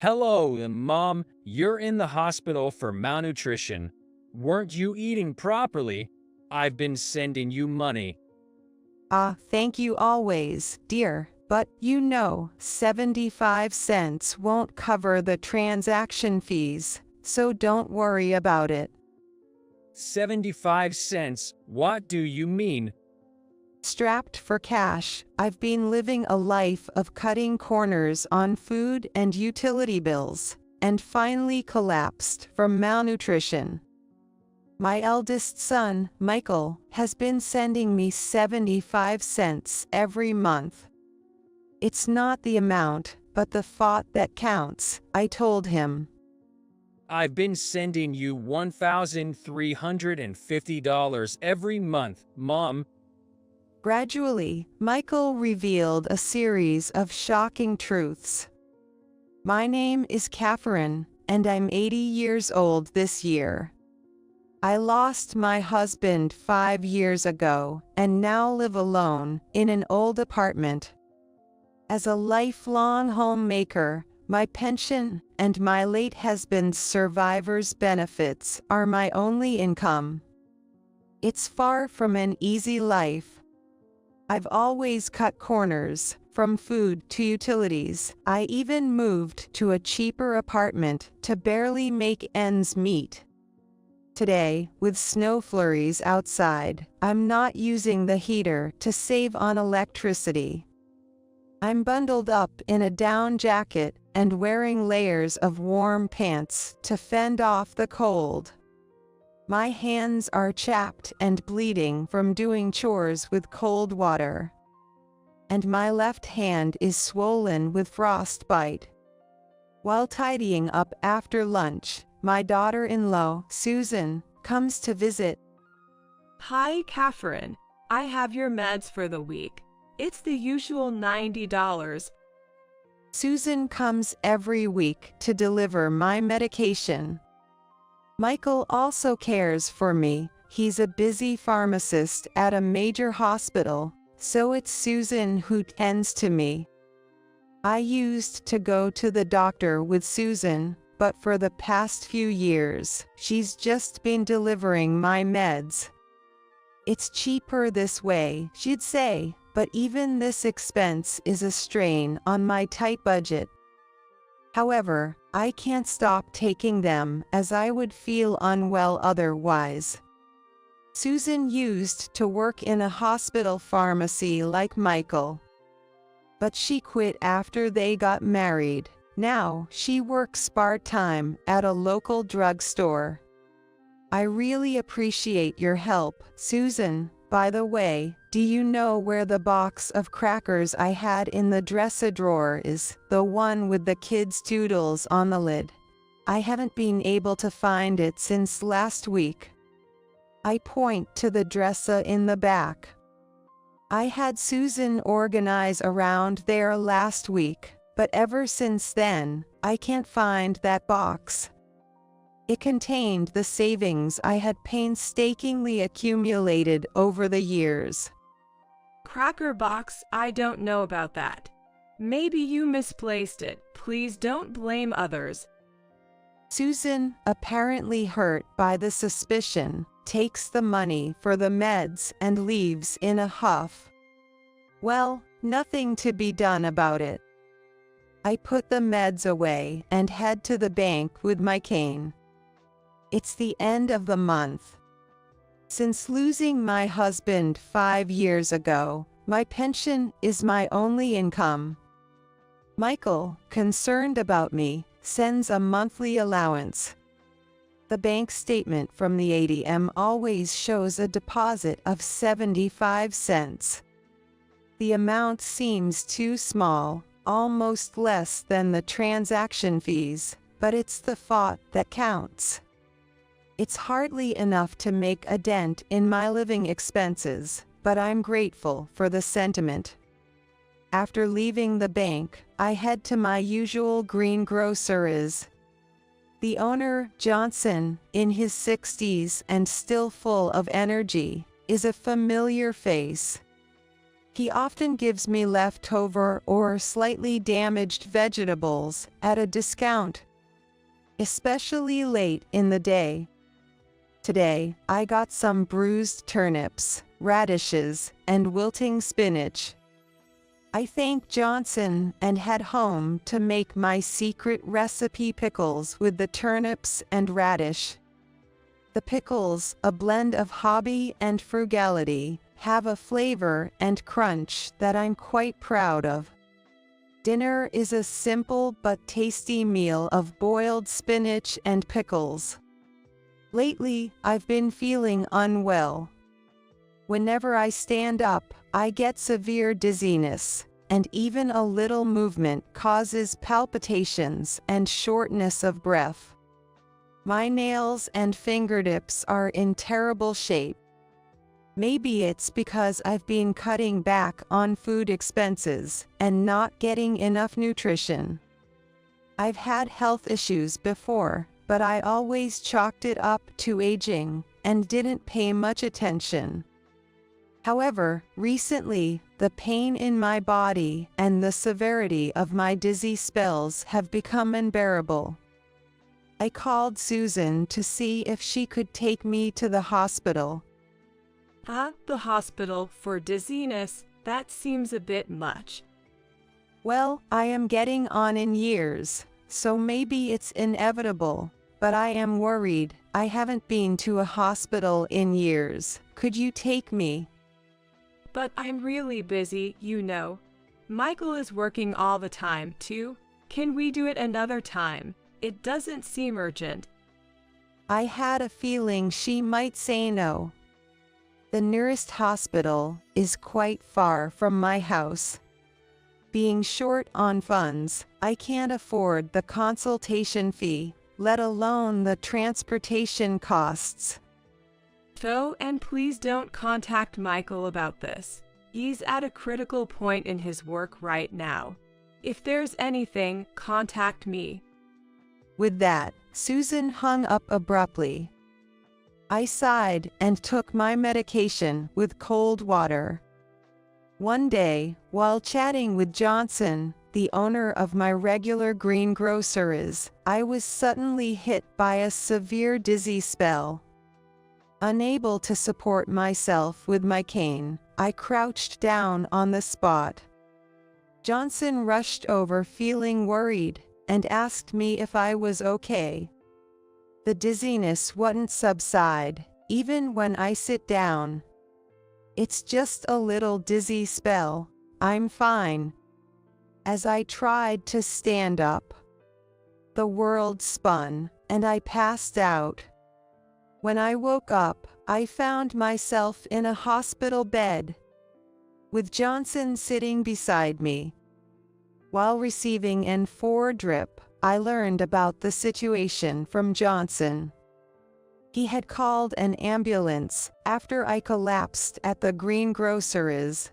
Hello, Mom. You're in the hospital for malnutrition. Weren't you eating properly? I've been sending you money. Thank you always, dear. But 75 cents won't cover the transaction fees, so don't worry about it. 75 cents? What do you mean? Strapped for cash, I've been living a life of cutting corners on food and utility bills, and finally collapsed from malnutrition. My eldest son, Michael, has been sending me 75 cents every month. It's not the amount, but the thought that counts, I told him. I've been sending you $1,350 every month, Mom. Gradually, Michael revealed a series of shocking truths. My name is Catherine, and I'm 80 years old this year. I lost my husband 5 years ago and now live alone in an old apartment. As a lifelong homemaker, my pension and my late husband's survivor's benefits are my only income. It's far from an easy life. I've always cut corners, from food to utilities. I even moved to a cheaper apartment to barely make ends meet. Today, with snow flurries outside, I'm not using the heater to save on electricity. I'm bundled up in a down jacket and wearing layers of warm pants to fend off the cold. My hands are chapped and bleeding from doing chores with cold water. And my left hand is swollen with frostbite. While tidying up after lunch, my daughter-in-law, Susan, comes to visit. Hi, Catherine. I have your meds for the week. It's the usual $90. Susan comes every week to deliver my medication. Michael also cares for me. He's a busy pharmacist at a major hospital, so it's Susan who tends to me. I used to go to the doctor with Susan, but for the past few years, she's just been delivering my meds. It's cheaper this way, she'd say, but even this expense is a strain on my tight budget. However, I can't stop taking them as I would feel unwell otherwise. Susan used to work in a hospital pharmacy like Michael, but she quit after they got married. Now, she works part-time at a local drugstore. I really appreciate your help, Susan. By the way, do you know where the box of crackers I had in the dresser drawer is? The one with the kids' doodles on the lid. I haven't been able to find it since last week. I point to the dresser in the back. I had Susan organize around there last week, but ever since then, I can't find that box. It contained the savings I had painstakingly accumulated over the years. Cracker box, I don't know about that. Maybe you misplaced it. Please don't blame others. Susan, apparently hurt by the suspicion, takes the money for the meds and leaves in a huff. Well, nothing to be done about it. I put the meds away and head to the bank with my cane. It's the end of the month. Since losing my husband 5 years ago, my pension is my only income. Michael, concerned about me, sends a monthly allowance. The bank statement from the ATM always shows a deposit of 75 cents. The amount seems too small, almost less than the transaction fees, but it's the thought that counts. It's hardly enough to make a dent in my living expenses, but I'm grateful for the sentiment. After leaving the bank, I head to my usual greengrocer's. The owner, Johnson, in his 60s and still full of energy, is a familiar face. He often gives me leftover or slightly damaged vegetables at a discount, especially late in the day. Today, I got some bruised turnips, radishes, and wilting spinach. I thanked Johnson and head home to make my secret recipe pickles with the turnips and radish. The pickles, a blend of hobby and frugality, have a flavor and crunch that I'm quite proud of. Dinner is a simple but tasty meal of boiled spinach and pickles. Lately, I've been feeling unwell. Whenever I stand up, I get severe dizziness, and even a little movement causes palpitations and shortness of breath. My nails and fingertips are in terrible shape. Maybe it's because I've been cutting back on food expenses and not getting enough nutrition. I've had health issues before, but I always chalked it up to aging and didn't pay much attention. However, recently, the pain in my body and the severity of my dizzy spells have become unbearable. I called Susan to see if she could take me to the hospital. The hospital for dizziness, that seems a bit much. Well, I am getting on in years, so maybe it's inevitable, but I am worried. I haven't been to a hospital in years. Could you take me? But I'm really busy, you know. Michael is working all the time, too. Can we do it another time? It doesn't seem urgent. I had a feeling she might say no. The nearest hospital is quite far from my house. Being short on funds, I can't afford the consultation fee, let alone the transportation costs. And please don't contact Michael about this. He's at a critical point in his work right now. If there's anything, contact me. With that, Susan hung up abruptly. I sighed and took my medication with cold water. One day, while chatting with Johnson, the owner of my regular greengroceries, I was suddenly hit by a severe dizzy spell. Unable to support myself with my cane, I crouched down on the spot. Johnson rushed over feeling worried and asked me if I was okay. The dizziness wouldn't subside, even when I sit down. It's just a little dizzy spell. I'm fine. As I tried to stand up, the world spun, and I passed out. When I woke up, I found myself in a hospital bed, with Johnson sitting beside me. While receiving an 4 drip, I learned about the situation from Johnson. He had called an ambulance after I collapsed at the greengroceries.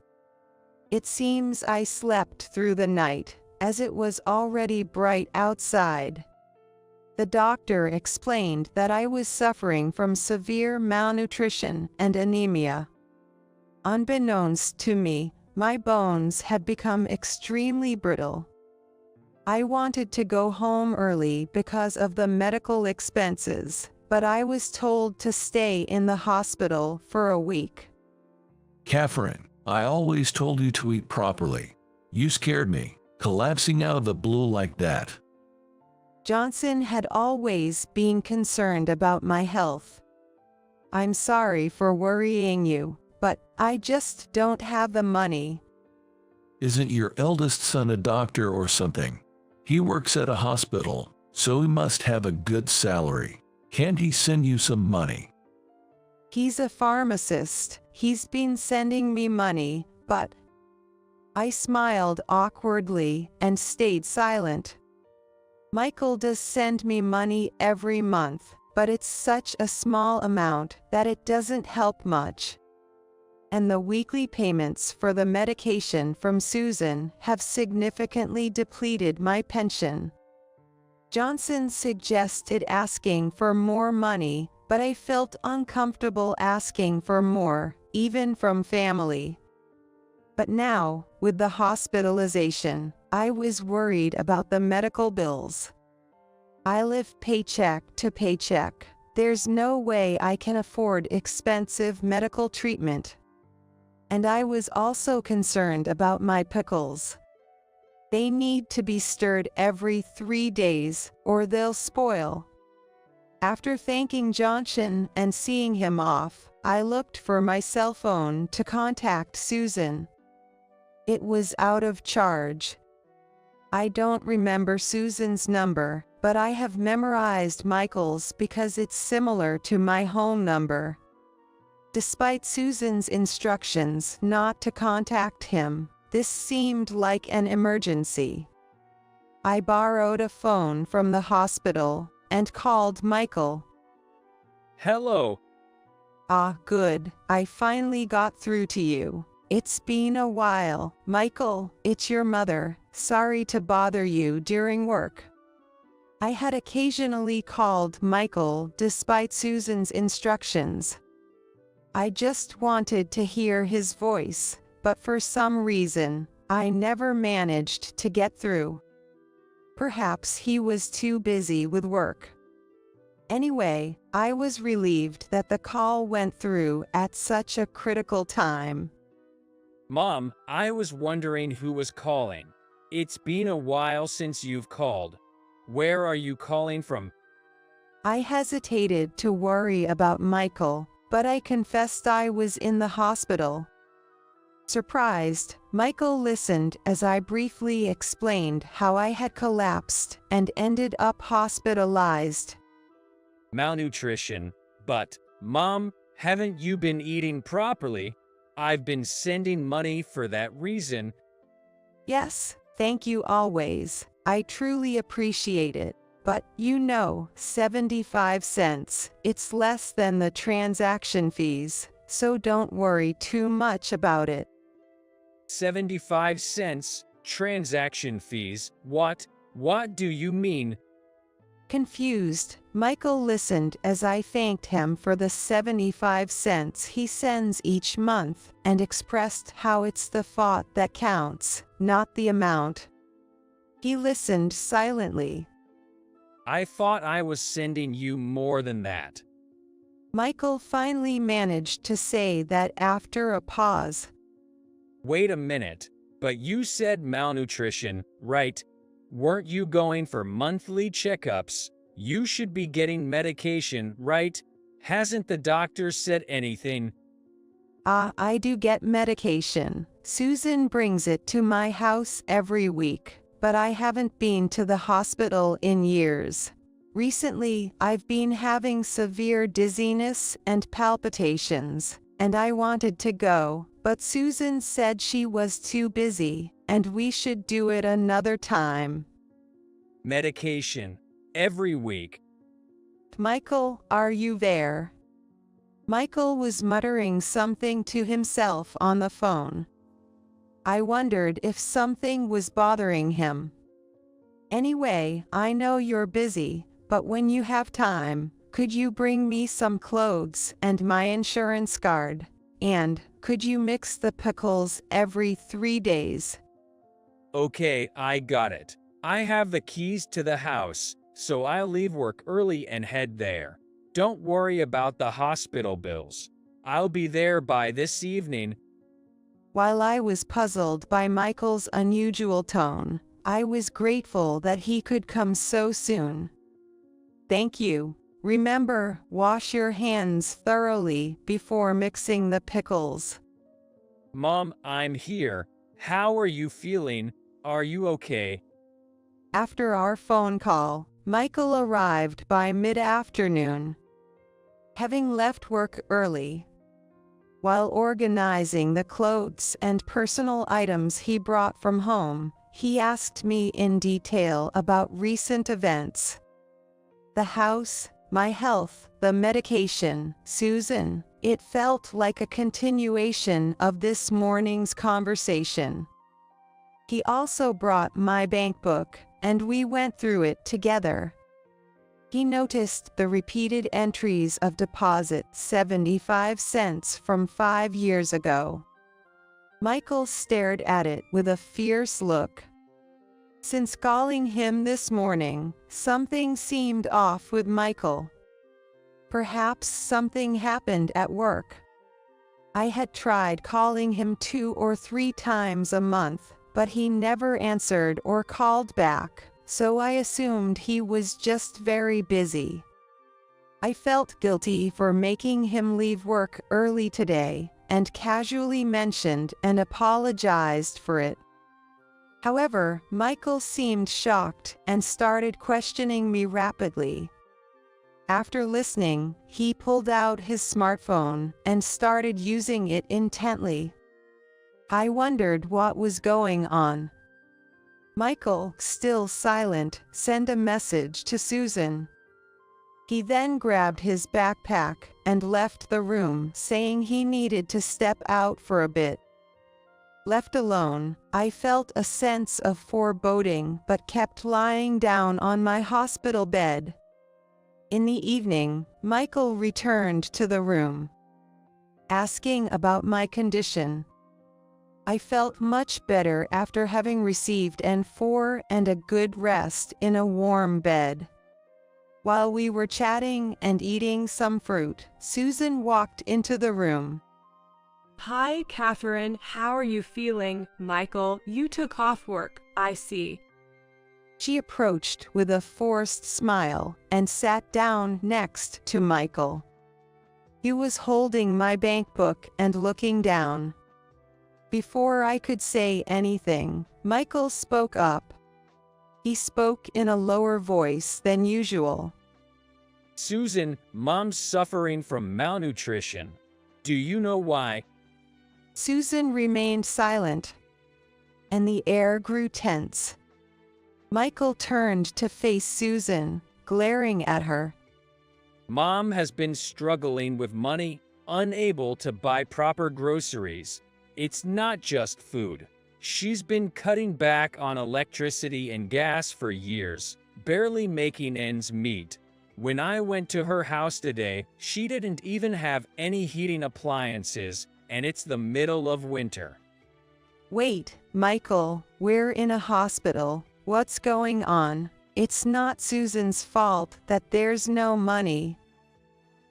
It seems I slept through the night, as it was already bright outside. The doctor explained that I was suffering from severe malnutrition and anemia. Unbeknownst to me, my bones had become extremely brittle. I wanted to go home early because of the medical expenses, but I was told to stay in the hospital for a week. Catherine, I always told you to eat properly. You scared me, collapsing out of the blue like that. Johnson had always been concerned about my health. I'm sorry for worrying you, but I just don't have the money. Isn't your eldest son a doctor or something? He works at a hospital, so he must have a good salary. Can't he send you some money? He's a pharmacist. He's been sending me money, but... I smiled awkwardly and stayed silent. Michael does send me money every month, but it's such a small amount that it doesn't help much. And the weekly payments for the medication from Susan have significantly depleted my pension. Johnson suggested asking for more money, but I felt uncomfortable asking for more, even from family. But now, with the hospitalization, I was worried about the medical bills. I live paycheck to paycheck. There's no way I can afford expensive medical treatment. And I was also concerned about my pickles. They need to be stirred every 3 days, or they'll spoil. After thanking Johnson and seeing him off, I looked for my cell phone to contact Susan. It was out of charge. I don't remember Susan's number, but I have memorized Michael's because it's similar to my home number. Despite Susan's instructions not to contact him, this seemed like an emergency. I borrowed a phone from the hospital and called Michael. Hello. Ah, good. I finally got through to you. It's been a while. Michael, it's your mother. Sorry to bother you during work. I had occasionally called Michael despite Susan's instructions. I just wanted to hear his voice, but for some reason, I never managed to get through. Perhaps he was too busy with work. Anyway, I was relieved that the call went through at such a critical time. Mom, I was wondering who was calling. It's been a while since you've called. Where are you calling from? I hesitated to worry about Michael, but I confessed I was in the hospital. Surprised, Michael listened as I briefly explained how I had collapsed and ended up hospitalized. Malnutrition. But, Mom, haven't you been eating properly? I've been sending money for that reason. Yes, thank you always. I truly appreciate it. But, 75 cents. It's less than the transaction fees, so don't worry too much about it. 75 cents? Transaction fees? What? What do you mean? Confused, Michael listened as I thanked him for the 75 cents he sends each month and expressed how it's the thought that counts, not the amount. He listened silently. I thought I was sending you more than that. Michael finally managed to say that after a pause. Wait a minute, but you said malnutrition, right? Weren't you going for monthly checkups? You should be getting medication, right? Hasn't the doctor said anything? I do get medication. Susan brings it to my house every week, but I haven't been to the hospital in years. Recently, I've been having severe dizziness and palpitations, and I wanted to go, but Susan said she was too busy, and we should do it another time. Medication. Every week. Michael, are you there? Michael was muttering something to himself on the phone. I wondered if something was bothering him. Anyway, I know you're busy, but when you have time, could you bring me some clothes and my insurance card? And could you mix the pickles every 3 days? Okay, I got it. I have the keys to the house, so I'll leave work early and head there. Don't worry about the hospital bills. I'll be there by this evening. While I was puzzled by Michael's unusual tone, I was grateful that he could come so soon. Thank you. Remember, wash your hands thoroughly before mixing the pickles. Mom, I'm here. How are you feeling? Are you okay? After our phone call, Michael arrived by mid-afternoon. Having left work early, while organizing the clothes and personal items he brought from home, he asked me in detail about recent events. The house, my health, the medication, Susan. It felt like a continuation of this morning's conversation. He also brought my bank book, and we went through it together. He noticed the repeated entries of deposit 75 cents from 5 years ago. Michael stared at it with a fierce look. Since calling him this morning, something seemed off with Michael. Perhaps something happened at work. I had tried calling him 2 or 3 times a month, but he never answered or called back, so I assumed he was just very busy. I felt guilty for making him leave work early today, and casually mentioned and apologized for it. However, Michael seemed shocked and started questioning me rapidly. After listening, he pulled out his smartphone and started using it intently. I wondered what was going on. Michael, still silent, sent a message to Susan. He then grabbed his backpack and left the room, saying he needed to step out for a bit. Left alone, I felt a sense of foreboding but kept lying down on my hospital bed. In the evening, Michael returned to the room, asking about my condition. I felt much better after having received N4 and a good rest in a warm bed. While we were chatting and eating some fruit, Susan walked into the room. Hi, Catherine. How are you feeling? Michael, you took off work, I see. She approached with a forced smile and sat down next to Michael. He was holding my bank book and looking down. Before I could say anything, Michael spoke up. He spoke in a lower voice than usual. Susan, Mom's suffering from malnutrition. Do you know why? Susan remained silent, and the air grew tense. Michael turned to face Susan, glaring at her. Mom has been struggling with money, unable to buy proper groceries. It's not just food. She's been cutting back on electricity and gas for years, barely making ends meet. When I went to her house today, she didn't even have any heating appliances, and it's the middle of winter. Wait, Michael, we're in a hospital. What's going on? It's not Susan's fault that there's no money.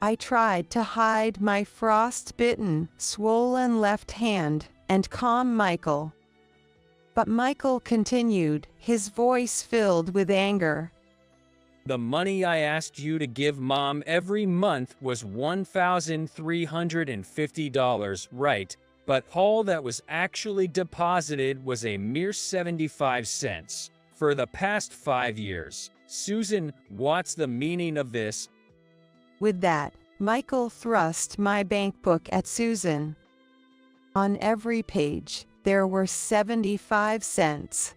I tried to hide my frostbitten, swollen left hand and calm Michael. But Michael continued, his voice filled with anger. The money I asked you to give Mom every month was $1,350, right? But all that was actually deposited was a mere 75 cents. For the past 5 years. Susan, what's the meaning of this? With that, Michael thrust my bank book at Susan. On every page, there were 75 cents.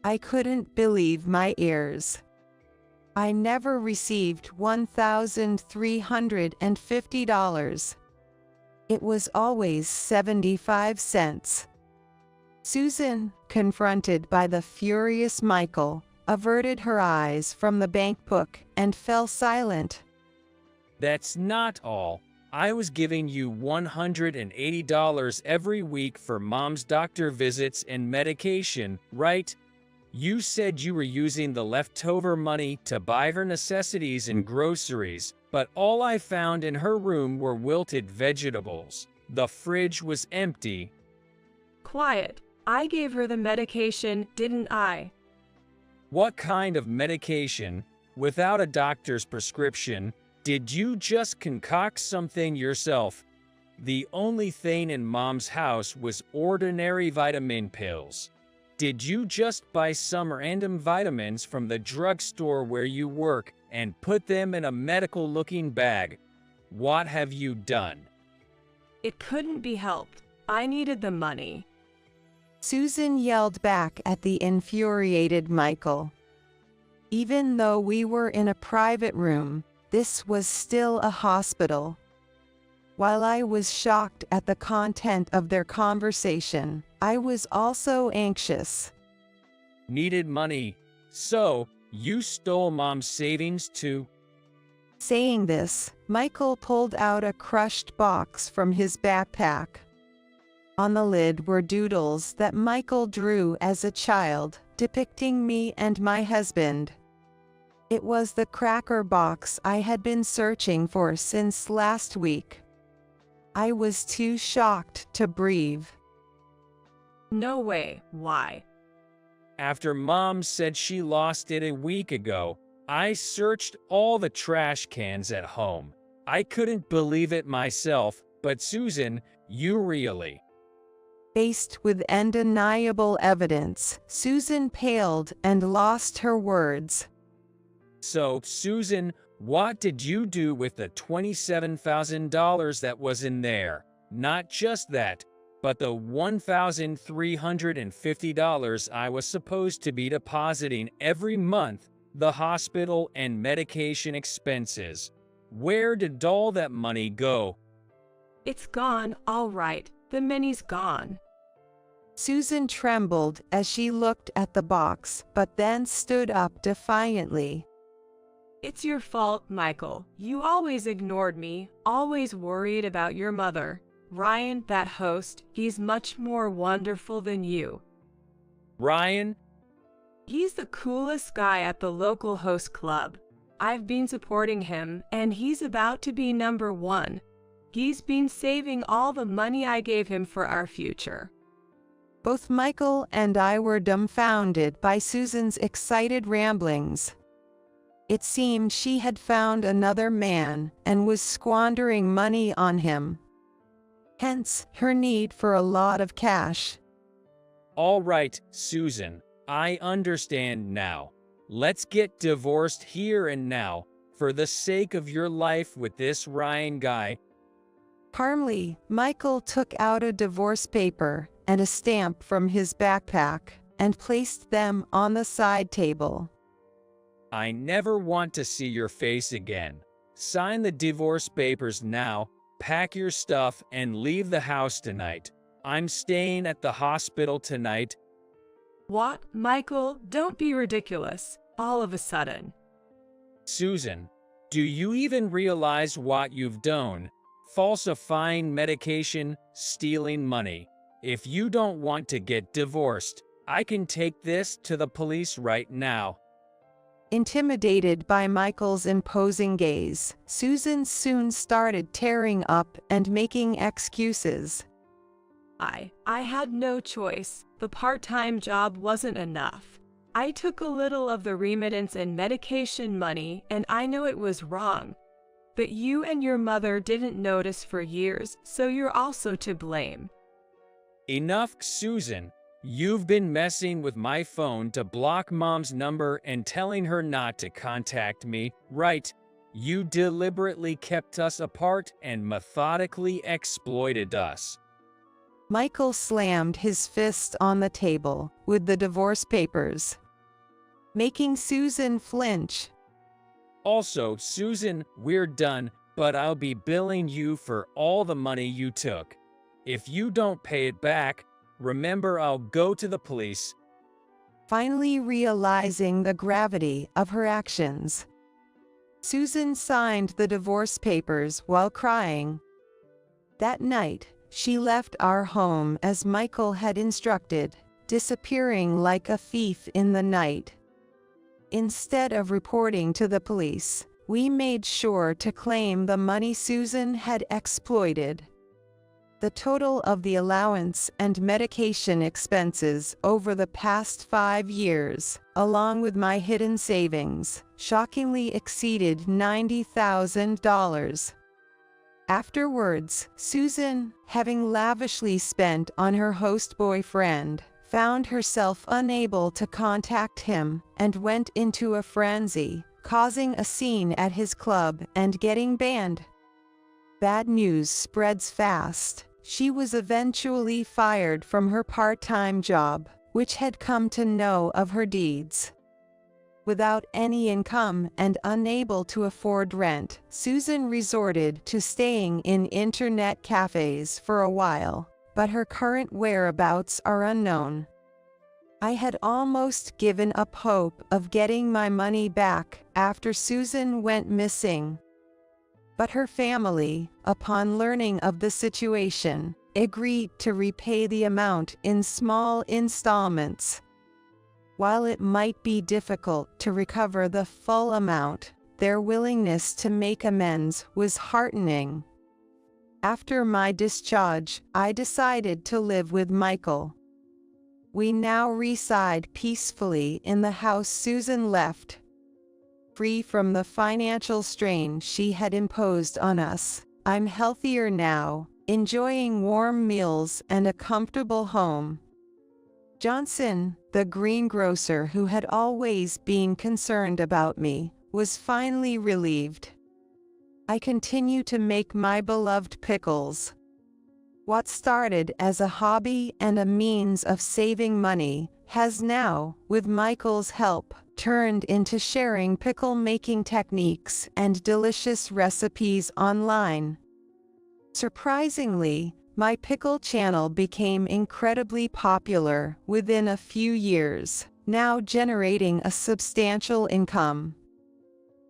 I couldn't believe my ears. I never received $1,350. It was always 75 cents. Susan, confronted by the furious Michael, averted her eyes from the bank book and fell silent. That's not all. I was giving you $180 every week for Mom's doctor visits and medication, right? You said you were using the leftover money to buy her necessities and groceries, but all I found in her room were wilted vegetables. The fridge was empty. Quiet. I gave her the medication, didn't I? What kind of medication, without a doctor's prescription? Did you just concoct something yourself? The only thing in Mom's house was ordinary vitamin pills. Did you just buy some random vitamins from the drugstore where you work and put them in a medical-looking bag? What have you done? It couldn't be helped. I needed the money. Susan yelled back at the infuriated Michael. Even though we were in a private room, this was still a hospital. While I was shocked at the content of their conversation, I was also anxious. Needed money. So, you stole Mom's savings too? Saying this, Michael pulled out a crushed box from his backpack. On the lid were doodles that Michael drew as a child, depicting me and my husband. It was the cracker box I had been searching for since last week. I was too shocked to breathe. No way, why? After Mom said she lost it a week ago, I searched all the trash cans at home. I couldn't believe it myself, but Susan, you really. Faced with undeniable evidence, Susan paled and lost her words. So, Susan, what did you do with the $27,000 that was in there? Not just that, but the $1,350 I was supposed to be depositing every month, the hospital and medication expenses. Where did all that money go? It's gone, all right. The money's gone. Susan trembled as she looked at the box, but then stood up defiantly. It's your fault, Michael. You always ignored me, always worried about your mother. Ryan, that host, he's much more wonderful than you. Ryan? He's the coolest guy at the local host club. I've been supporting him, and he's about to be #1. He's been saving all the money I gave him for our future. Both Michael and I were dumbfounded by Susan's excited ramblings. It seemed she had found another man and was squandering money on him. Hence, her need for a lot of cash. All right, Susan, I understand now. Let's get divorced here and now, for the sake of your life with this Ryan guy. Calmly, Michael took out a divorce paper and a stamp from his backpack and placed them on the side table. I never want to see your face again. Sign the divorce papers now, pack your stuff, and leave the house tonight. I'm staying at the hospital tonight. What, Michael? Don't be ridiculous. All of a sudden. Susan, do you even realize what you've done? Falsifying medication, stealing money. If you don't want to get divorced, I can take this to the police right now. Intimidated by Michael's imposing gaze, Susan soon started tearing up and making excuses. I had no choice. The part-time job wasn't enough. I took a little of the remittance and medication money, and I know it was wrong. But you and your mother didn't notice for years, so you're also to blame. Enough, Susan. You've been messing with my phone to block Mom's number and telling her not to contact me, right? You deliberately kept us apart and methodically exploited us. Michael slammed his fist on the table with the divorce papers, making Susan flinch. Also, Susan, we're done, but I'll be billing you for all the money you took. If you don't pay it back, remember I'll go to the police. Finally realizing the gravity of her actions, Susan signed the divorce papers while crying. That night, she left our home as Michael had instructed, disappearing like a thief in the night. Instead of reporting to the police, we made sure to claim the money Susan had exploited. The total of the allowance and medication expenses over the past 5 years, along with my hidden savings, shockingly exceeded $90,000. Afterwards, Susan, having lavishly spent on her host boyfriend, found herself unable to contact him and went into a frenzy, causing a scene at his club and getting banned. Bad news spreads fast. She was eventually fired from her part-time job, which had come to know of her deeds. Without any income and unable to afford rent, Susan resorted to staying in internet cafes for a while, but her current whereabouts are unknown. I had almost given up hope of getting my money back after Susan went missing. But her family, upon learning of the situation, agreed to repay the amount in small installments. While it might be difficult to recover the full amount, their willingness to make amends was heartening. After my discharge, I decided to live with Michael. We now reside peacefully in the house Susan left, free from the financial strain she had imposed on us. I'm healthier now, enjoying warm meals and a comfortable home. Johnson, the greengrocer who had always been concerned about me, was finally relieved. I continue to make my beloved pickles. What started as a hobby and a means of saving money has now, with Michael's help, turned into sharing pickle-making techniques and delicious recipes online. Surprisingly, my pickle channel became incredibly popular within a few years, now generating a substantial income.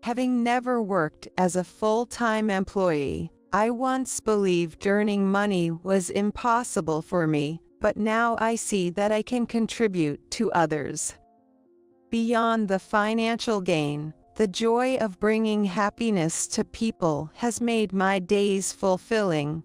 Having never worked as a full-time employee, I once believed earning money was impossible for me, but now I see that I can contribute to others. Beyond the financial gain, the joy of bringing happiness to people has made my days fulfilling.